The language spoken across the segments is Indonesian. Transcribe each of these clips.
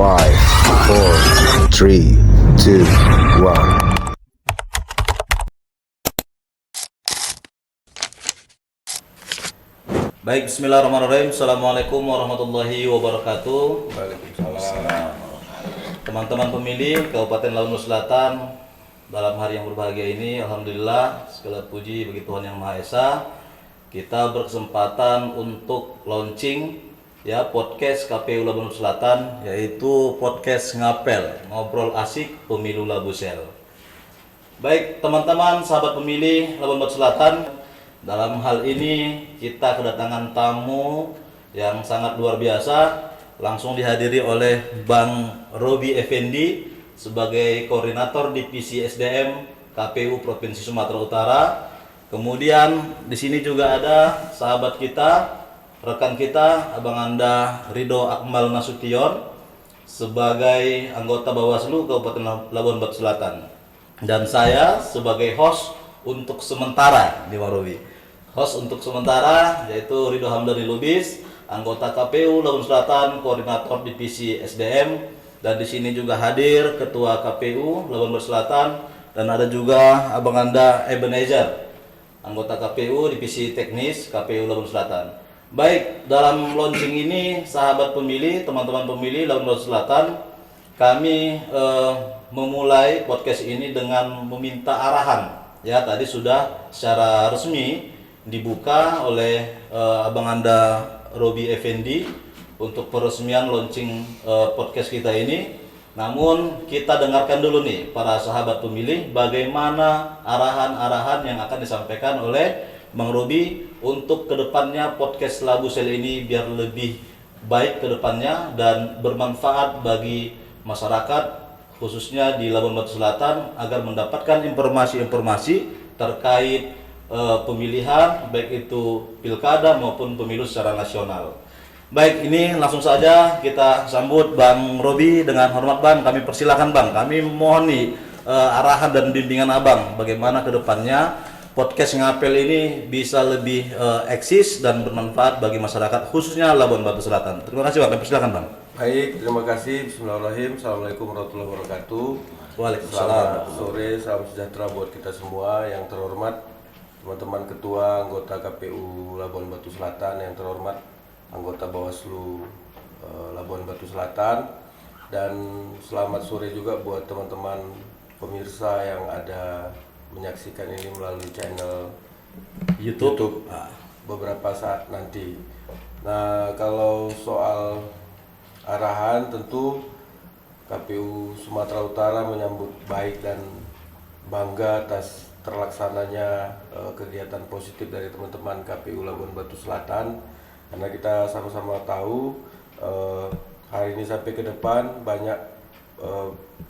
5, 4, 3, 2, 1. Baik, bismillahirrahmanirrahim. Assalamualaikum warahmatullahi wabarakatuh. Waalaikumsalam. Teman-teman pemilih Kabupaten Lampung Selatan, dalam hari yang berbahagia ini, alhamdulillah, segala puji bagi Tuhan Yang Maha Esa. Kita berkesempatan untuk launching podcast KPU Lampung Selatan, yaitu podcast Ngapel, ngobrol asik pemilu Labusel. Baik, teman-teman, sahabat pemilih Lampung Selatan, dalam hal ini kita kedatangan tamu yang sangat luar biasa, langsung dihadiri oleh Bang Robi Effendi sebagai koordinator divisi SDM KPU Provinsi Sumatera Utara. Kemudian di sini juga ada sahabat kita, rekan kita, Abang Anda Ridho Akmal Nasution sebagai anggota Bawaslu Kabupaten Labuan Batu Selatan. Dan saya sebagai host untuk sementara di Warobi. Host untuk sementara yaitu Ridho Hamdani Lubis, anggota KPU Lampung Selatan, koordinator divisi SDM, dan di sini juga hadir ketua KPU Lampung Selatan, dan ada juga Abang Anda Ebenezer, anggota KPU divisi teknis KPU Lampung Selatan. Baik, dalam launching ini sahabat pemilih, teman-teman pemilih Lampung Selatan, kami memulai podcast ini dengan meminta arahan. Ya, tadi sudah secara resmi dibuka oleh Abang Anda Robi Effendi untuk peresmian launching podcast kita ini. Namun kita dengarkan dulu nih para sahabat pemilih bagaimana arahan-arahan yang akan disampaikan oleh Bang Robi untuk kedepannya podcast Labusel ini biar lebih baik kedepannya dan bermanfaat bagi masyarakat khususnya di Labuan Batu Selatan agar mendapatkan informasi-informasi terkait pemilihan baik itu pilkada maupun pemilu secara nasional. Baik, ini langsung saja kita sambut Bang Robi dengan hormat Bang. Kami persilakan Bang. Kami mohon nih arahan dan bimbingan Abang bagaimana kedepannya podcast Ngapel ini bisa lebih eksis dan bermanfaat bagi masyarakat khususnya Labuan Batu Selatan. Terima kasih Bang. Kami persilakan Bang. Baik, terima kasih. Bismillahirrahmanirrahim. Assalamualaikum warahmatullahi wabarakatuh. Waalaikumsalam. Selamat sore, salam sejahtera buat kita semua. Yang terhormat teman-teman ketua anggota KPU Labuan Batu Selatan, yang terhormat anggota Bawaslu Labuan Batu Selatan, dan selamat sore juga buat teman-teman pemirsa yang ada menyaksikan ini melalui channel YouTube beberapa saat nanti. Nah, kalau soal arahan, tentu KPU Sumatera Utara menyambut baik dan bangga atas terlaksananya kegiatan positif dari teman-teman KPU Labuan Batu Selatan, karena kita sama-sama tahu hari ini sampai ke depan banyak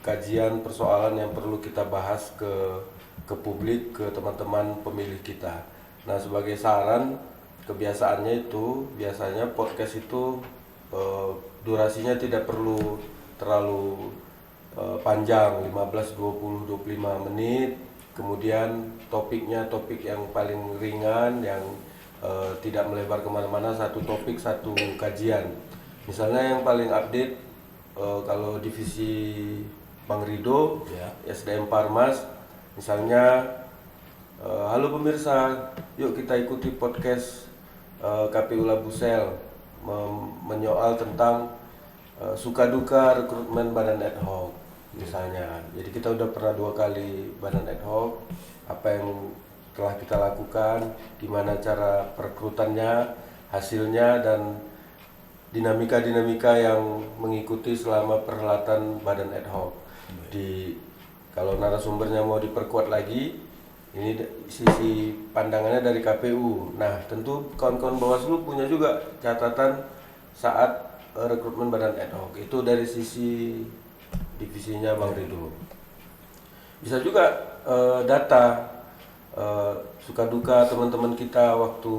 kajian persoalan yang perlu kita bahas ke publik, ke teman-teman pemilih kita. Nah, sebagai saran, kebiasaannya itu biasanya podcast itu durasinya tidak perlu terlalu panjang, 15, 20, 25 menit. Kemudian topiknya topik yang paling ringan, yang tidak melebar kemana-mana, satu topik, satu kajian. Misalnya yang paling update kalau divisi Bang Ridho, SDM Parmas, misalnya halo pemirsa, yuk kita ikuti podcast KPU Labusel menyoal tentang suka duka rekrutmen badan ad hoc misalnya. Jadi kita udah pernah 2 kali badan ad hoc, apa yang telah kita lakukan, gimana cara perekrutannya, hasilnya, dan dinamika-dinamika yang mengikuti selama perhelatan badan ad hoc. Kalau narasumbernya mau diperkuat lagi, ini sisi pandangannya dari KPU. Nah, tentu kawan-kawan Bawaslu punya juga catatan saat rekrutmen badan ad hoc. Itu dari sisi divisinya Bang Ridho. Bisa juga data suka duka teman-teman kita waktu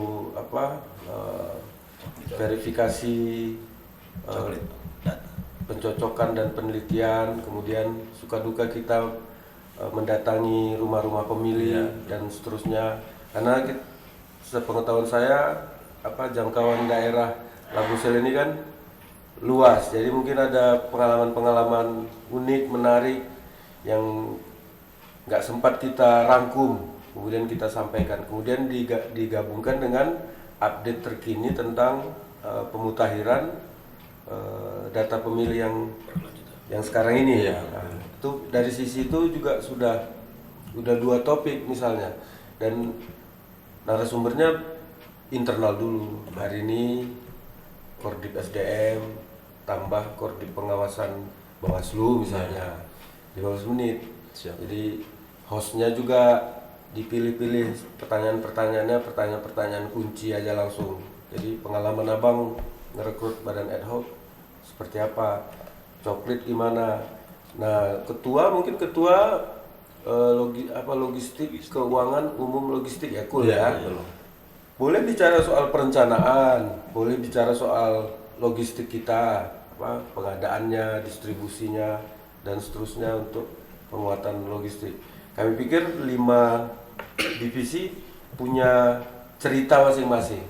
verifikasi pencocokan dan penelitian, kemudian suka duka kita mendatangi rumah-rumah pemilih dan seterusnya. Karena sepengetahuan saya jangkauan daerah Labusel ini kan luas. Jadi mungkin ada pengalaman-pengalaman unik, menarik yang nggak sempat kita rangkum, kemudian kita sampaikan. Kemudian digabungkan dengan update terkini tentang pemutahiran data pemilih yang sekarang ini. Iya. Nah, itu dari sisi itu juga sudah 2 topik misalnya, dan narasumbernya internal dulu. Hari ini Kordip SDM tambah Kordip pengawasan Bawaslu misalnya, 15 menit. Siap. Jadi hostnya juga dipilih-pilih pertanyaan-pertanyaannya, pertanyaan-pertanyaan kunci aja langsung. Jadi pengalaman abang ngerekrut badan ad hoc seperti apa, coklit gimana. Nah, mungkin ketua logistik, keuangan umum logistik ya, cool ya. Boleh bicara soal perencanaan, boleh bicara soal logistik kita, pengadaannya, distribusinya, dan seterusnya untuk penguatan logistik. Kami pikir 5 divisi punya cerita masing-masing.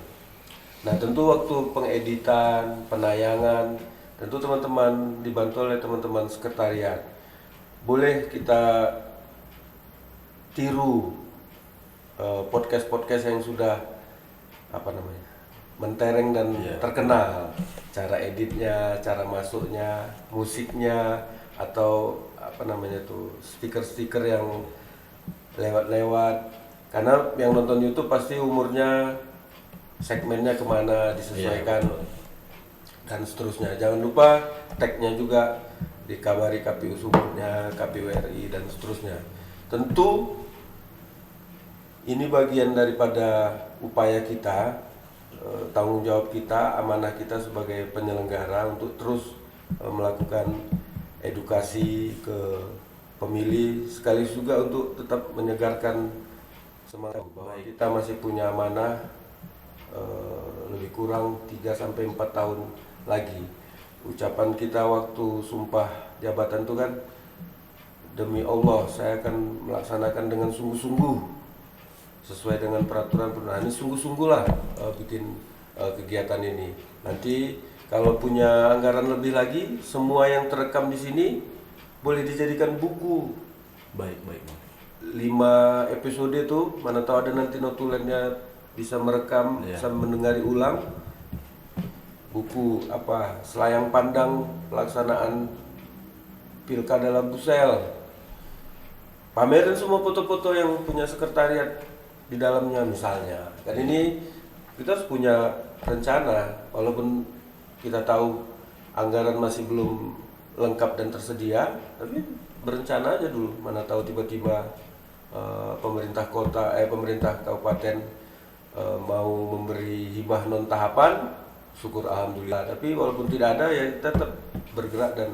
Nah, tentu waktu pengeditan, penayangan, tentu teman-teman dibantu oleh teman-teman sekretariat. Boleh kita tiru podcast-podcast yang sudah mentereng dan terkenal, cara editnya, cara masuknya, musiknya, atau stiker-stiker yang lewat-lewat. Karena yang nonton YouTube pasti umurnya, segmennya kemana disesuaikan, dan seterusnya. Jangan lupa tagnya juga dikabari KPU Sumutnya, KPU RI, dan seterusnya. Tentu ini bagian daripada upaya kita, tanggung jawab kita, amanah kita sebagai penyelenggara untuk terus melakukan edukasi ke pemilih, sekaligus juga untuk tetap menyegarkan semangat bahwa kita masih punya amanah lebih kurang 3-4 tahun lagi. Ucapan kita waktu sumpah jabatan itu kan, demi Allah saya akan melaksanakan dengan sungguh-sungguh sesuai dengan peraturan perundangan. Ini sungguh-sungguhlah bikin kegiatan ini. Nanti kalau punya anggaran lebih lagi, semua yang terekam di sini boleh dijadikan buku. Baik. 5 episode itu, mana tahu ada nanti notulennya bisa merekam, bisa mendengari ulang. Buku selayang pandang pelaksanaan Pilkada Labusel. Pamerin semua foto-foto yang punya sekretariat di dalamnya misalnya. Dan ini kita harus punya rencana, walaupun kita tahu anggaran masih belum lengkap dan tersedia, tapi berencana aja dulu. Mana tahu tiba-tiba pemerintah kabupaten mau memberi hibah non tahapan, syukur alhamdulillah. Tapi walaupun tidak ada, ya kita tetap bergerak dan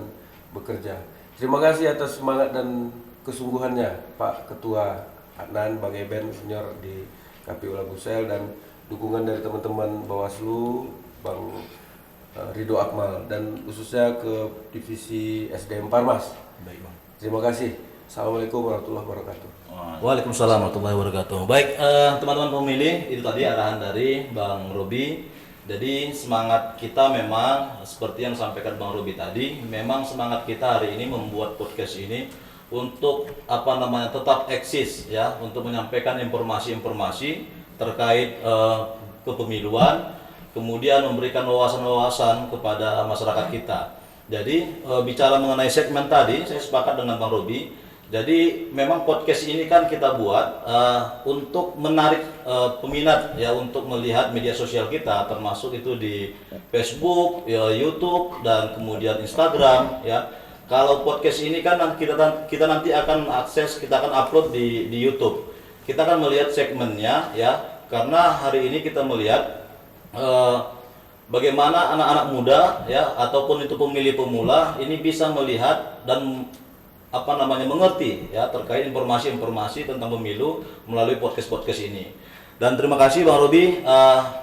bekerja. Terima kasih atas semangat dan kesungguhannya Pak Ketua Adnan, Bang Eben senior di KPU Labusel, dan dukungan dari teman-teman Bawaslu, Bang Ridho Akmal, dan khususnya ke divisi SDM Parmas. Baik, Bang. Terima kasih. Assalamualaikum warahmatullahi wabarakatuh. Waalaikumsalam warahmatullahi wabarakatuh. Baik, teman-teman pemilih, itu tadi arahan dari Bang Robi. Jadi semangat kita memang seperti yang disampaikan Bang Robi tadi, memang semangat kita hari ini membuat podcast ini untuk tetap eksis ya, untuk menyampaikan informasi-informasi terkait kepemiluan, kemudian memberikan wawasan-wawasan kepada masyarakat kita. Jadi bicara mengenai segmen tadi, saya sepakat dengan Bang Robi. Jadi memang podcast ini kan kita buat untuk menarik peminat ya, untuk melihat media sosial kita, termasuk itu di Facebook, ya, YouTube, dan kemudian Instagram ya. Kalau podcast ini kan kita nanti akan akses, kita akan upload di YouTube. Kita akan melihat segmennya ya, karena hari ini kita melihat bagaimana anak-anak muda ya, ataupun itu pemilih pemula ini bisa melihat dan mengerti ya terkait informasi-informasi tentang pemilu melalui podcast ini. Dan terima kasih Bang Robi,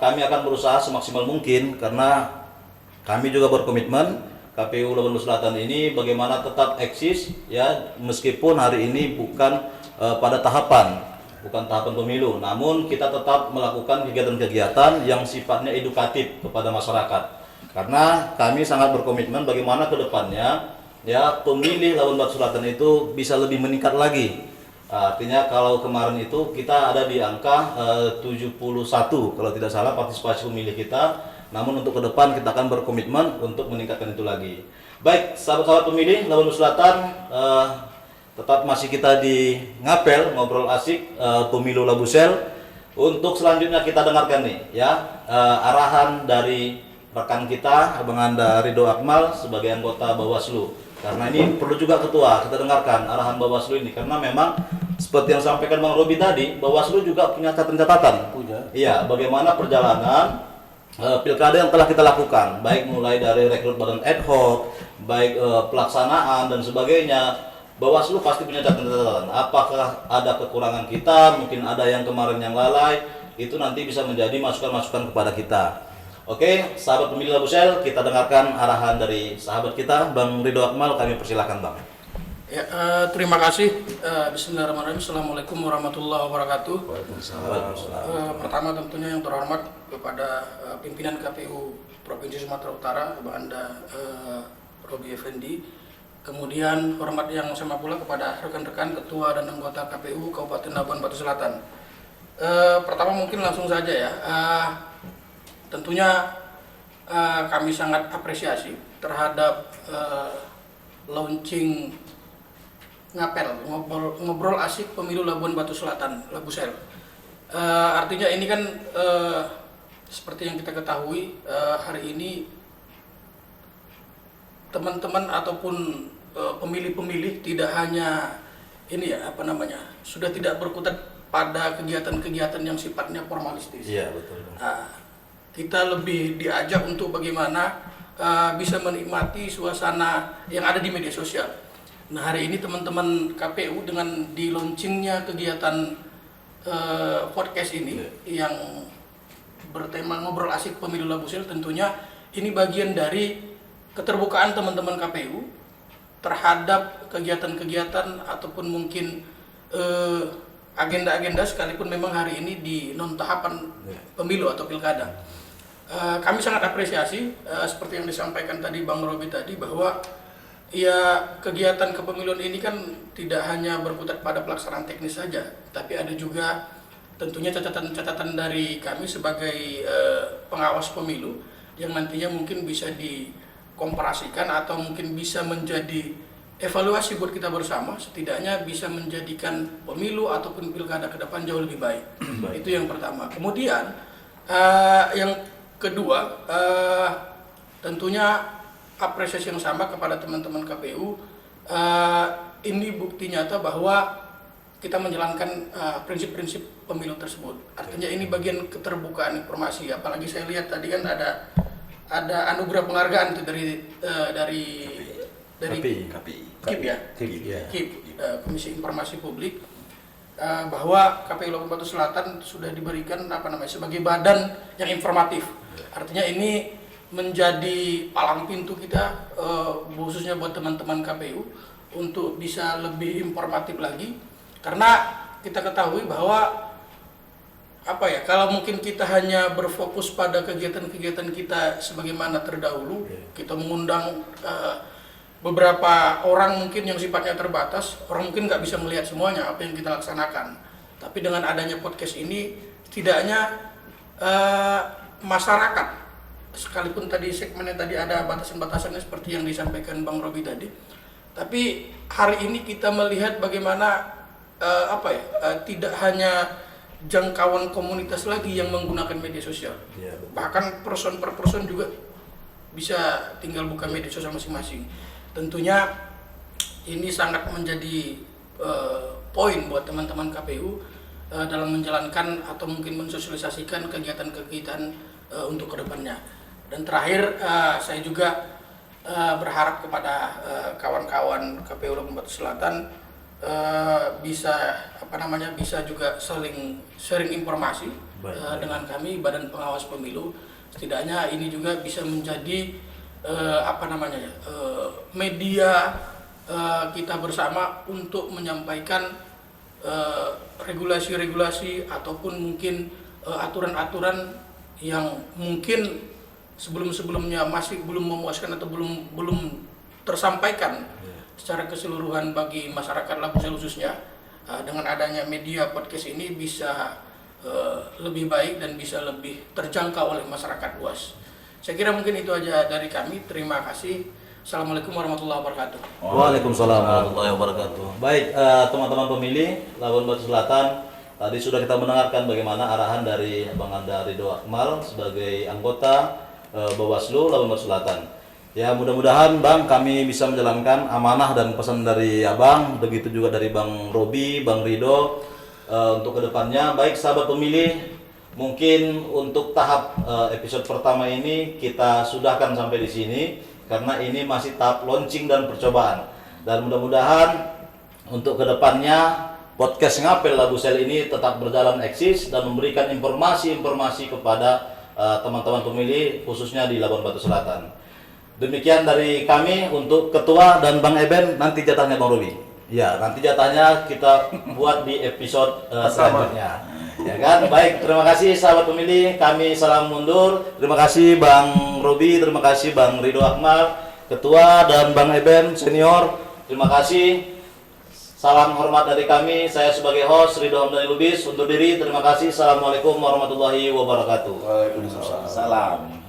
kami akan berusaha semaksimal mungkin karena kami juga berkomitmen KPU Labuan Batu Selatan ini bagaimana tetap eksis ya, meskipun hari ini bukan pada tahapan pemilu, namun kita tetap melakukan kegiatan-kegiatan yang sifatnya edukatif kepada masyarakat. Karena kami sangat berkomitmen bagaimana ke depannya ya pemilih Labuan Batu Selatan itu bisa lebih meningkat lagi. Artinya kalau kemarin itu kita ada di angka 71 kalau tidak salah partisipasi pemilih kita. Namun untuk ke depan kita akan berkomitmen untuk meningkatkan itu lagi. Baik, sahabat-sahabat pemilih Labuan Batu Selatan, tetap masih kita di ngapel ngobrol asik pemilu Labusel. Untuk selanjutnya kita dengarkan nih ya arahan dari rekan kita Abang Anda Ridho Akmal sebagai anggota Bawaslu. Karena ini perlu juga ketua kita dengarkan arahan Bawaslu ini karena memang seperti yang disampaikan Bang Robi tadi, Bawaslu juga punya catatan-catatan. Iya, bagaimana perjalanan pilkada yang telah kita lakukan, baik mulai dari rekrut badan ad hoc, baik pelaksanaan dan sebagainya. Bawaslu pasti punya catatan. Apakah ada kekurangan kita, mungkin ada yang kemarin yang lalai, itu nanti bisa menjadi masukan-masukan kepada kita. Oke, sahabat pemilih Labusel, kita dengarkan arahan dari sahabat kita, Bang Ridho Akmal, kami persilahkan Bang. Ya, terima kasih. Bismillahirrahmanirrahim. Assalamualaikum warahmatullahi wabarakatuh. Pertama tentunya yang terhormat kepada pimpinan KPU Provinsi Sumatera Utara, Abang Anda Robi Effendi. Kemudian hormat yang sama pula kepada rekan-rekan ketua dan anggota KPU Kabupaten Labuan Batu Selatan. Pertama mungkin langsung saja ya. Tentunya kami sangat apresiasi terhadap launching ngapel ngobrol asik pemilu Labuan Batu Selatan, Labusel. Artinya ini kan seperti yang kita ketahui hari ini teman-teman ataupun pemilih-pemilih tidak hanya ini ya sudah tidak berkutat pada kegiatan-kegiatan yang sifatnya formalistis. Iya betul. Kita lebih diajak untuk bagaimana bisa menikmati suasana yang ada di media sosial. Nah hari ini teman-teman KPU dengan di launchingnya kegiatan podcast ini yang bertema ngobrol asik pemilu Labusel, tentunya ini bagian dari keterbukaan teman-teman KPU terhadap kegiatan-kegiatan ataupun mungkin agenda-agenda sekalipun memang hari ini di non tahapan pemilu atau pilkada. Kami sangat apresiasi seperti yang disampaikan tadi Bang Robi tadi bahwa ya kegiatan kepemiluan ini kan tidak hanya berkutat pada pelaksanaan teknis saja, tapi ada juga tentunya catatan-catatan dari kami sebagai pengawas pemilu yang nantinya mungkin bisa dikomparasikan atau mungkin bisa menjadi evaluasi buat kita bersama, setidaknya bisa menjadikan pemilu ataupun pilkada ke depan jauh lebih baik. Itu yang pertama. Kemudian yang kedua, tentunya apresiasi yang sama kepada teman-teman KPU. Ini bukti nyata bahwa kita menjalankan prinsip-prinsip pemilu tersebut. Artinya ini bagian keterbukaan informasi. Apalagi saya lihat tadi kan ada anugerah penghargaan itu dari KIP ya, KIP, Komisi Informasi Publik, bahwa KPU Labuan Batu Selatan sudah diberikan sebagai badan yang informatif. Artinya ini menjadi palang pintu kita khususnya buat teman-teman KPU untuk bisa lebih informatif lagi, karena kita ketahui bahwa kalau mungkin kita hanya berfokus pada kegiatan-kegiatan kita sebagaimana terdahulu, kita mengundang beberapa orang mungkin yang sifatnya terbatas, orang mungkin nggak bisa melihat semuanya apa yang kita laksanakan. Tapi dengan adanya podcast ini, setidaknya masyarakat, sekalipun tadi segmennya tadi ada batasan-batasannya seperti yang disampaikan Bang Robi tadi, tapi hari ini kita melihat bagaimana tidak hanya jangkauan komunitas lagi yang menggunakan media sosial, bahkan person per person juga bisa tinggal buka media sosial masing-masing. Tentunya ini sangat menjadi poin buat teman-teman KPU dalam menjalankan atau mungkin mensosialisasikan kegiatan-kegiatan untuk kedepannya. Dan terakhir saya juga berharap kepada kawan-kawan KPU Labuan Batu Selatan bisa juga saling sharing informasi dengan kami Badan Pengawas Pemilu. Setidaknya ini juga bisa menjadi media kita bersama untuk menyampaikan regulasi-regulasi ataupun mungkin aturan-aturan yang mungkin sebelum-sebelumnya masih belum memuaskan atau belum tersampaikan secara keseluruhan bagi masyarakat Labusel khususnya, dengan adanya media podcast ini bisa lebih baik dan bisa lebih terjangkau oleh masyarakat luas. Saya kira mungkin itu aja dari kami. Terima kasih. Assalamualaikum warahmatullahi wabarakatuh. Waalaikumsalam warahmatullahi wabarakatuh. Baik, teman-teman pemilih Labuan Batu Selatan, tadi sudah kita mendengarkan bagaimana arahan dari Bang Anda Ridho Akmal sebagai anggota Bawaslu Labuan Batu Selatan. Ya, mudah-mudahan Bang kami bisa menjalankan amanah dan pesan dari Abang, begitu juga dari Bang Robi, Bang Ridho untuk kedepannya. Baik sahabat pemilih, mungkin untuk tahap episode pertama ini kita sudahkan sampai di sini karena ini masih tahap launching dan percobaan. Dan mudah-mudahan untuk kedepannya podcast Ngapel Labusel ini tetap berjalan eksis dan memberikan informasi-informasi kepada teman-teman pemilih khususnya di Labuan Batu Selatan. Demikian dari kami untuk ketua dan Bang Eben, nanti jatahnya Bang Robi. Ya, nanti jatahnya kita buat di episode selanjutnya. Ya kan? Baik, terima kasih sahabat pemilih. Kami salam mundur. Terima kasih Bang Robi, terima kasih Bang Ridho Akmal, ketua, dan Bang Eben senior. Terima kasih. Salam hormat dari kami. Saya sebagai host Ridho Hamdani Lubis undur diri. Terima kasih. Assalamualaikum warahmatullahi wabarakatuh. Waalaikumsalam. Salam.